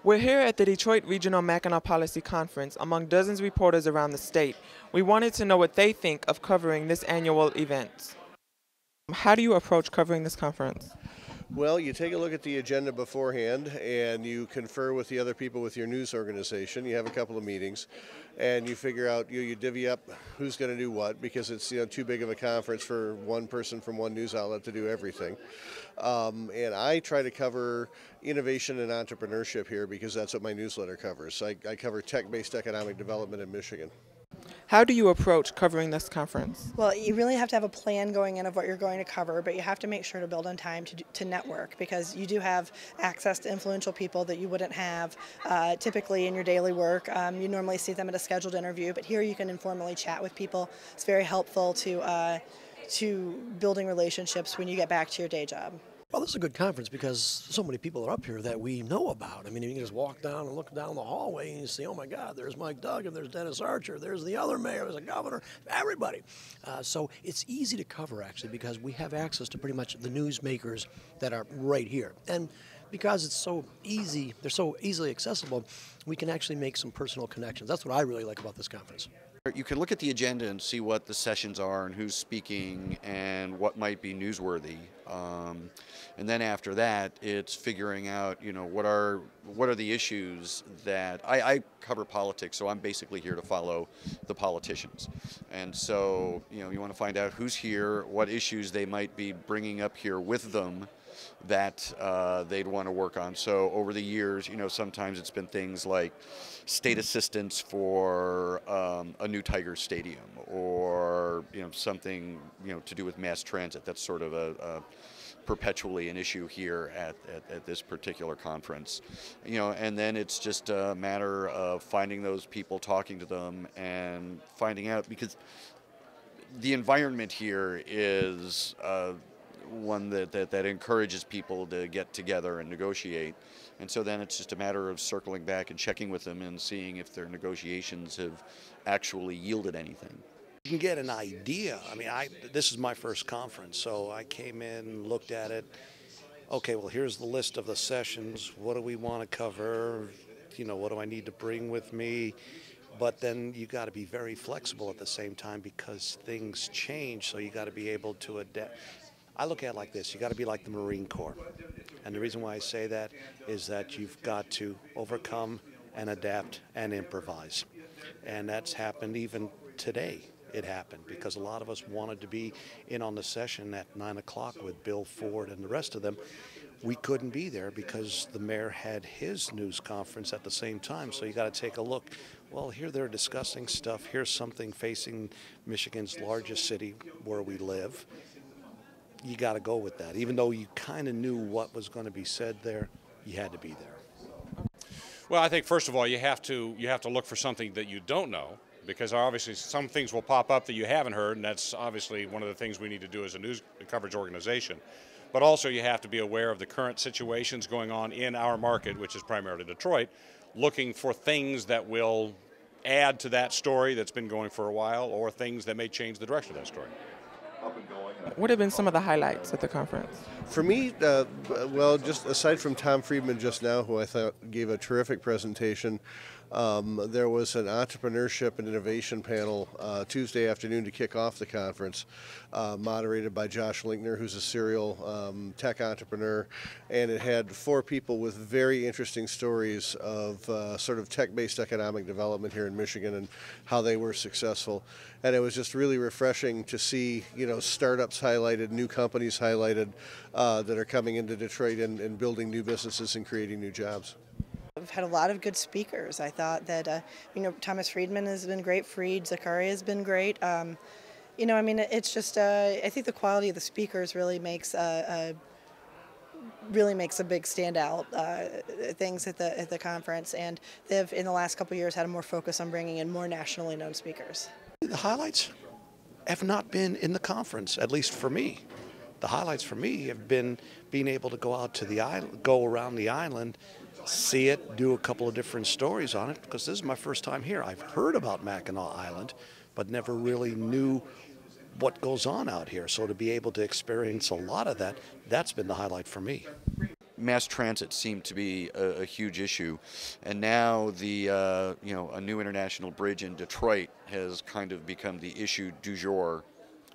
We're here at the Detroit Regional Mackinac Policy Conference among dozens of reporters around the state. We wanted to know what they think of covering this annual event. How do you approach covering this conference? Well, you take a look at the agenda beforehand and you confer with the other people with your news organization. You have a couple of meetings and you figure out, you divvy up who's going to do what, because it's too big of a conference for one person from one news outlet to do everything. And I try to cover innovation and entrepreneurship here because that's what my newsletter covers. I cover tech-based economic development in Michigan. How do you approach covering this conference? Well, you really have to have a plan going in of what you're going to cover, but you have to make sure to build on time to network, because you do have access to influential people that you wouldn't have typically in your daily work. You normally see them at a scheduled interview, but here you can informally chat with people. It's very helpful to building relationships when you get back to your day job. Well, this is a good conference because so many people are up here that we know about. I mean, you can just walk down and look down the hallway and you see, oh my God, there's Mike Duggan, there's Dennis Archer, there's the other mayor, there's a governor, everybody. So it's easy to cover, actually, because we have access to pretty much the newsmakers that are right here. And because it's so easy, they're so easily accessible, we can actually make some personal connections. That's what I really like about this conference. You can look at the agenda and see what the sessions are and who's speaking and what might be newsworthy. And then after that, it's figuring out, what are the issues that I cover politics, so I'm basically here to follow the politicians. And so, you want to find out who's here, what issues they might be bringing up here with them that they'd want to work on. So over the years, sometimes it's been things like state assistance for a new Tiger Stadium, or something to do with mass transit. That's sort of a perpetually an issue here at this particular conference. And then it's just a matter of finding those people, talking to them, and finding out, because the environment here is one that encourages people to get together and negotiate. And so then it's just a matter of circling back and checking with them and seeing if their negotiations have actually yielded anything. You can get an idea. I mean, this is my first conference, so I came in, looked at it. Okay, well, here's the list of the sessions. What do we want to cover? What do I need to bring with me? But then you got to be very flexible at the same time, because things change, so you got to be able to adapt. I look at it like this: you got to be like the Marine Corps. And the reason why I say that is that you've got to overcome and adapt and improvise. And that's happened even today. It happened because a lot of us wanted to be in on the session at 9 o'clock with Bill Ford and the rest of them. We couldn't be there because the mayor had his news conference at the same time. So you got to take a look. Well, here they're discussing stuff. Here's something facing Michigan's largest city where we live. You got to go with that. Even though you kind of knew what was going to be said there, you had to be there. Well, I think first of all, you have to look for something that you don't know, because obviously some things will pop up that you haven't heard, and that's obviously one of the things we need to do as a news coverage organization. But also you have to be aware of the current situations going on in our market, which is primarily Detroit, looking for things that will add to that story that's been going for a while, or things that may change the direction of that story. What have been some of the highlights at the conference? For me, well, just aside from Tom Friedman just now, who I thought gave a terrific presentation, there was an entrepreneurship and innovation panel Tuesday afternoon to kick off the conference, moderated by Josh Linkner, who's a serial tech entrepreneur, and it had 4 people with very interesting stories of sort of tech-based economic development here in Michigan and how they were successful. And it was just really refreshing to see, startups highlighted, new companies highlighted that are coming into Detroit and building new businesses and creating new jobs. We've had a lot of good speakers. I thought that, Thomas Friedman has been great. Freed Zakaria has been great. It's just, I think the quality of the speakers really makes a big standout things at the conference, and they've in the last couple of years had a more focus on bringing in more nationally known speakers. The highlights have not been in the conference, at least for me. The highlights for me have been being able to go out to the island, go around the island, see it, do a couple of different stories on it, because this is my first time here. I've heard about Mackinac Island, but never really knew what goes on out here. So to be able to experience a lot of that, that's been the highlight for me. mass transit seemed to be a huge issue, and now the a new international bridge in Detroit has kind of become the issue du jour,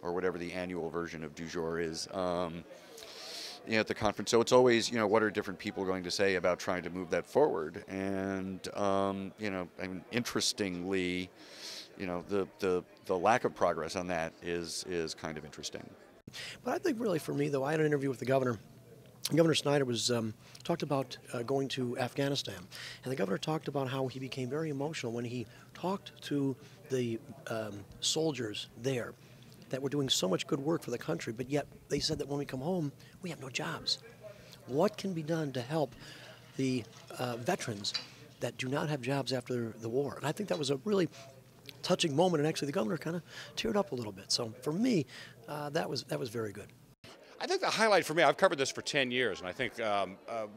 or whatever the annual version of du jour is. At the conference, so it's always, what are different people going to say about trying to move that forward? And interestingly, the lack of progress on that is kind of interesting. But I think really for me, though, I had an interview with the governor. Governor Snyder was talked about going to Afghanistan, and the governor talked about how he became very emotional when he talked to the soldiers there that were doing so much good work for the country, but yet they said that when we come home, we have no jobs. What can be done to help the veterans that do not have jobs after the war? And I think that was a really touching moment, and actually the governor kind of teared up a little bit. So for me, that was very good. I think the highlight for me, I've covered this for 10 years, and I think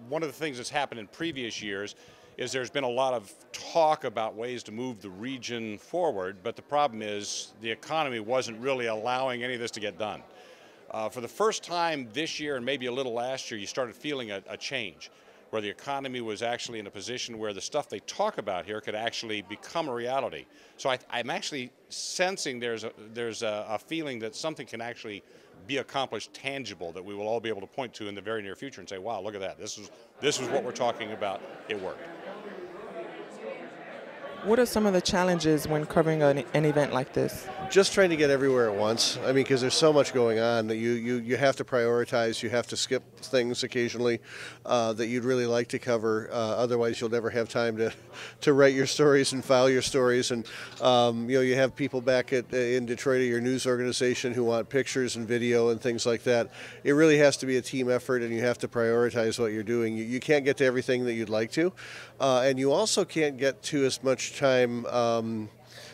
one of the things that's happened in previous years is there's been a lot of talk about ways to move the region forward, but the problem is the economy wasn't really allowing any of this to get done. For the first time this year and maybe a little last year, you started feeling a change, where the economy was actually in a position where the stuff they talk about here could actually become a reality. So I'm actually sensing there's a feeling that something can actually be accomplished, tangible, that we will all be able to point to in the very near future and say, wow, look at that. This is what we're talking about. It worked. What are some of the challenges when covering an event like this? Just trying to get everywhere at once. I mean, because there's so much going on that you have to prioritize. You have to skip things occasionally that you'd really like to cover. Otherwise, you'll never have time to write your stories and file your stories. And you have people back in Detroit at your news organization who want pictures and video and things like that. It really has to be a team effort, and you have to prioritize what you're doing. You can't get to everything that you'd like to, and you also can't get to as much time,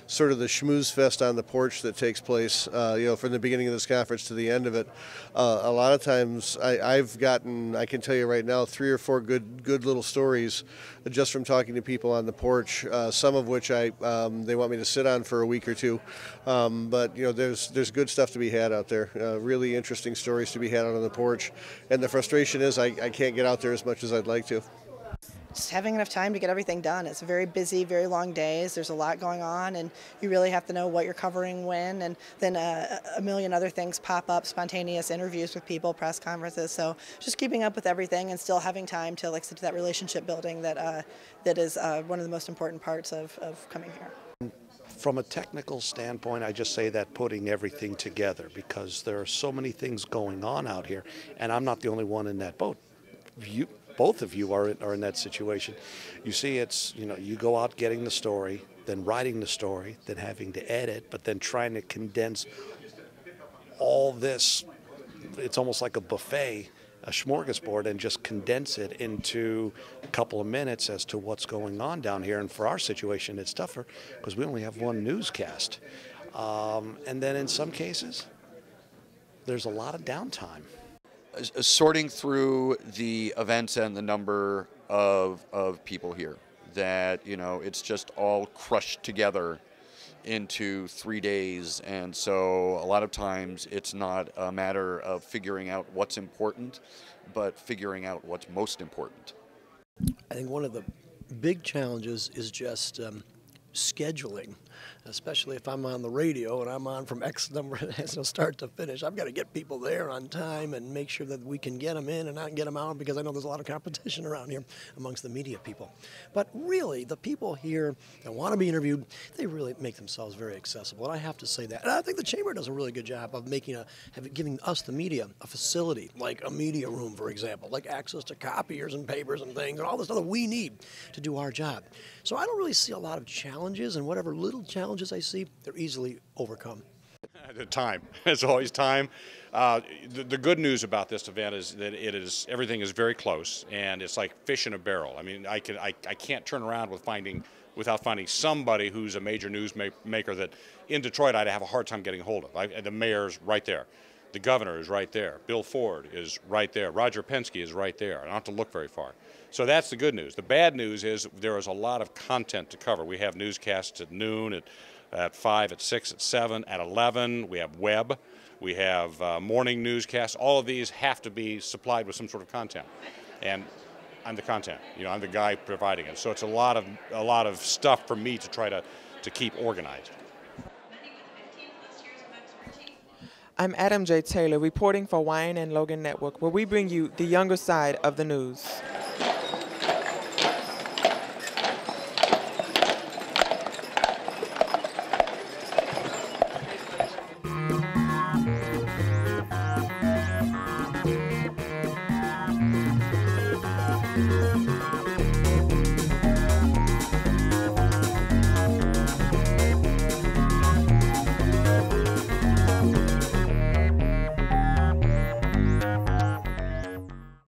sort of the schmooze fest on the porch that takes place, from the beginning of this conference to the end of it. A lot of times I've gotten, I can tell you right now, 3 or 4 good little stories just from talking to people on the porch, some of which they want me to sit on for a week or two. But there's good stuff to be had out there, really interesting stories to be had out on the porch. And the frustration is I can't get out there as much as I'd like to. Just having enough time to get everything done. It's very busy, very long days. There's a lot going on, and you really have to know what you're covering when, and then a million other things pop up, spontaneous interviews with people, press conferences. So just keeping up with everything and still having time to, like, do that relationship building that is one of the most important parts of coming here. From a technical standpoint, I just say that putting everything together, because there are so many things going on out here, and I'm not the only one in that boat. Both of you are in that situation. You see, it's, you go out getting the story, then writing the story, then having to edit, but then trying to condense all this. It's almost like a buffet, a smorgasbord, and just condense it into a couple of minutes as to what's going on down here. And for our situation, it's tougher because we only have one newscast. And then in some cases, there's a lot of downtime. Sorting through the events and the number of people here, that it's just all crushed together into 3 days, and so a lot of times it's not a matter of figuring out what's important, but figuring out what's most important. I think one of the big challenges is just scheduling, especially if I'm on the radio and I'm on from X number start to finish. I've got to get people there on time and make sure that we can get them in and not get them out, because I know there's a lot of competition around here amongst the media people. But really, the people here that want to be interviewed, they really make themselves very accessible, and I have to say that. And I think the Chamber does a really good job of giving us, the media, a facility, like a media room, for example, like access to copiers and papers and things and all this stuff that we need to do our job. So I don't really see a lot of challenges, and whatever little challenges I see, they're easily overcome. The time. It's always time. The good news about this event is that everything is very close, and it's like fish in a barrel. I mean, I can't turn around without finding somebody who's a major news maker that in Detroit I'd have a hard time getting hold of. The mayor's right there. The governor is right there. Bill Ford is right there. Roger Penske is right there. I don't have to look very far. So that's the good news. The bad news is there is a lot of content to cover. We have newscasts at noon, at 5, at 6, at 7, at 11. We have web. We have morning newscasts. All of these have to be supplied with some sort of content. and I'm the content. I'm the guy providing it. So it's a lot of stuff for me to try to keep organized. I'm Adam J. Taylor, reporting for Wyan and Logan Network, where we bring you the younger side of the news.